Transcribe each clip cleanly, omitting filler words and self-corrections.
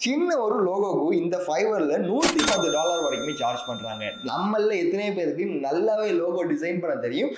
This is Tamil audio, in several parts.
சின்ன ஒரு லோகோக்கு இந்த ஃபைவர்ல $110 வரைக்குமே சார்ஜ் பண்றாங்க. நம்மள எத்தனை பேருக்கு நல்லாவே லோகோ டிசைன் பண்ண தெரியும்.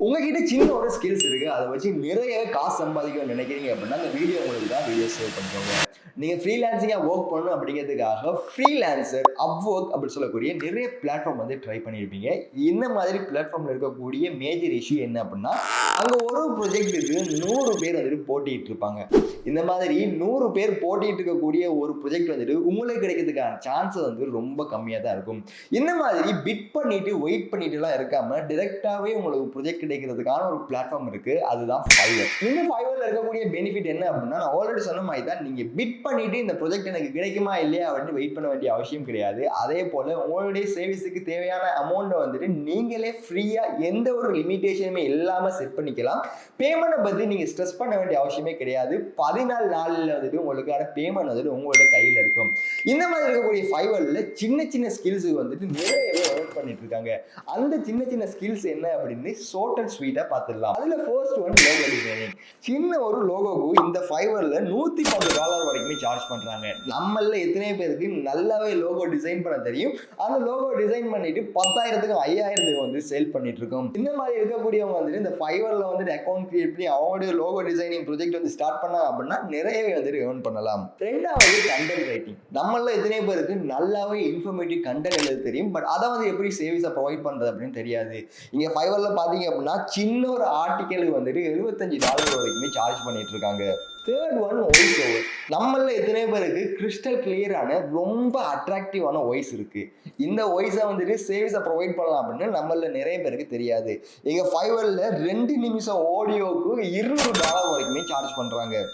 உங்ககிட்ட சின்ன ஒரு ஸ்கில்ஸ் இருக்கு, அதை வச்சு நிறைய காசு சம்பாதிக்கணும்னு நினைக்கிறீங்க அப்படின்னா இந்த வீடியோ உங்களுக்கு தான். வீடியோ சேவ் பண்ணிக்கோங்க. நீங்க ஃப்ரீலான்சிங்கா ஒர்க் பண்ணணும் அப்படிங்கிறதுக்காக ஃப்ரீலான்சர், அப்வொர்க் அப்படி சொல்லக்கூடிய நிறைய பிளாட்ஃபார்ம் வந்து ட்ரை பண்ணியிருப்பீங்க. இந்த மாதிரி பிளாட்ஃபார்ம்ல இருக்கக்கூடிய மேஜர் இஷ்யூ என்ன அப்படின்னா, அங்க ஒரு ப்ரொஜெக்ட்டுக்கு 100 பேர் வந்துட்டு போட்டிட்டு இருப்பாங்க. இந்த மாதிரி 100 பேர் போட்டிட்டு இருக்கக்கூடிய ஒரு ப்ரொஜெக்ட் வந்துட்டு உங்களுக்கு கிடைக்கிறதுக்கான சான்ஸ் வந்து ரொம்ப கம்மியாக தான் இருக்கும். இந்த மாதிரி பிட் பண்ணிட்டு வெயிட் பண்ணிட்டு எல்லாம் இருக்காம டைரக்டாவே உங்களுக்கு ப்ரொஜெக்ட் கிடைக்கிறதுக்கான ஒரு பிளாட்ஃபார்ம் இருக்கு, அதுதான் ஃபைவர். இந்த ஃபைவர்ல இருக்கக்கூடிய பெனிஃபிட் என்ன அப்படின்னா, நான் ஆல்ரெடி சொன்ன மாதிரி தான், நீங்க பிட் பண்ணிட்டு இந்த ப்ரொஜெக்ட் எனக்கு கிடைக்குமா இல்லையா அப்படின்னு வெயிட் பண்ண வேண்டிய அவசியம் கிடையாது. அதே போல உங்களுடைய சர்வீஸுக்கு தேவையான அமௌண்ட்டை வந்துட்டு நீங்களே ஃப்ரீயா எந்த ஒரு லிமிடேஷனுமே இல்லாம செட் பண்ணிக்கலாம். பேமெண்ட்டை பத்தி நீங்க ஸ்ட்ரெஸ் பண்ண வேண்டிய அவசியமே கிடையாது. 14 நாள்ல வந்துட்டு உங்களுக்கான பேமெண்ட் வந்துட்டு உங்களோட கையில இருக்கும். இந்த மாதிரி இருக்கக்கூடிய ஃபைவர்ல சின்ன சின்ன ஸ்கில்ஸ் வந்துட்டு நிறையவே ஒர்க் பண்ணிட்டு இருக்காங்க. அந்த சின்ன சின்ன ஸ்கில்ஸ் என்ன அப்படின்னு ஷார்ட் அண்ட் ஸ்வீட்டா பார்த்துடலாம். அதுல ஃபர்ஸ்ட் ஒன் லோகோ டிசைனிங். சின்ன ஒரு லோகோக்கு இந்த ஃபைவர்ல $110 வரைக்குமே சார்ஜ் பண்றாங்க. நம்மள எத்தனை பேருக்கு நல்லாவே லோகோ டிசைன் பண்ண தெரியும். அந்த லோகோ டிசைன் பண்ணிட்டு 10,000க்கு 5,000க்கு வந்து சேல் பண்ணிட்டு இருக்கோம். இந்த மாதிரி இருக்கக்கூடியவங்க வந்துட்டு இந்த ஃபைவர்ல வந்து அக்கௌண்ட் கிரியேட் பண்ணி அவங்களுடைய லோகோ டிசைனிங் ப்ராஜெக்ட் வந்து ஸ்டார்ட் பண்ணாங்க அப்படின்னா நிறையவே வந்துட்டு ஏர்ன் பண்ணலாம். ரெண்டாவது கண்டென்ட் ரைட்டிங். நம்மள எத்தனை பேருக்கு நல்லாவே இன்ஃபர்மேட்டிவ் கண்டென்ட் எழுத தெரியும், பட் அதை வந்து எப்படி சர்வீஸை ப்ரொவைட் பண்றது அப்படின்னு தெரியாது. இங்க ஃபைவர்ல பாத்தீங்க அப்படின்னா சின்ன ஒரு ஆர்டிக்கலுக்கு வந்துட்டு $75 வரைக்குமே சார்ஜ் பண்ணிட்டு இருக்காங்க. Third one voice over. நம்மள எத்தனை பேருக்கு கிறிஸ்டல் கிளியரான ரொம்ப அட்ராக்டிவான வாய்ஸ் இருக்கு. இந்த வாய்ஸை வந்துட்டு சர்வீஸை ப்ரொவைட் பண்ணலாம் அப்படின்னு நம்மள நிறைய பேருக்கு தெரியாது. எங்க ஃபைவர்ல 2 நிமிஷம் ஆடியோக்கு $200 வரைக்குமே சார்ஜ் பண்றாங்க.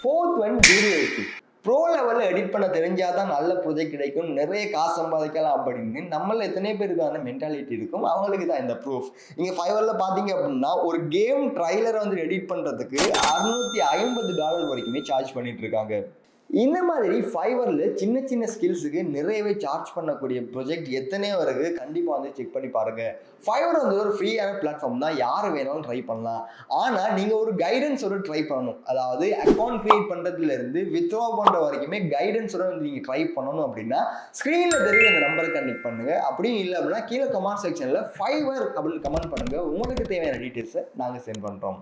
Fourth one video editing. Bro லெவலில் எடிட் பண்ண தெரிஞ்சாதான் நல்ல ப்ராஜெக்ட் கிடைக்கும், நிறைய காசு சம்பாதிக்கலாம் அப்படின்னு நம்மள எத்தனை பேருக்கான மென்டாலிட்டி இருக்கும், அவங்களுக்கு தான் இந்த ப்ரூஃப். நீங்கள் ஃபைவர்ல பார்த்தீங்க அப்படின்னா ஒரு கேம் ட்ரைலரை வந்து எடிட் பண்ணுறதுக்கு $650 வரைக்குமே சார்ஜ் பண்ணிட்டு இருக்காங்க. இந்த மாதிரி ஃபைவர்ல சின்ன சின்ன ஸ்கில்ஸுக்கு நிறையவே சார்ஜ் பண்ணக்கூடிய ப்ராஜெக்ட் எத்தனையோ இருக்கு, கண்டிப்பாக வந்து செக் பண்ணி பாருங்க. ஃபைவர் வந்து ஒரு ஃப்ரீயான பிளாட்ஃபார்ம் தான், யார் வேணாலும் ட்ரை பண்ணலாம். ஆனால் நீங்கள் ஒரு கைடன்ஸோட ட்ரை பண்ணணும். அதாவது அக்கௌண்ட் கிரியேட் பண்ணுறதுல இருந்து வித்ட்ரா பண்ணுற வரைக்குமே கைடன்ஸோட வந்து நீங்கள் ட்ரை பண்ணணும் அப்படின்னா ஸ்க்ரீனில் தெரியுற அந்த நம்பரை கனெக்ட் பண்ணுங்க. அப்படியும் இல்லை அப்படின்னா கீழே கமெண்ட் செக்ஷனில் ஃபைவர் அப்படின்னு கமெண்ட் பண்ணுங்க. உங்களுக்கு தேவையான டீட்டெயில்ஸை நாங்கள் சென்ட் பண்ணுறோம்.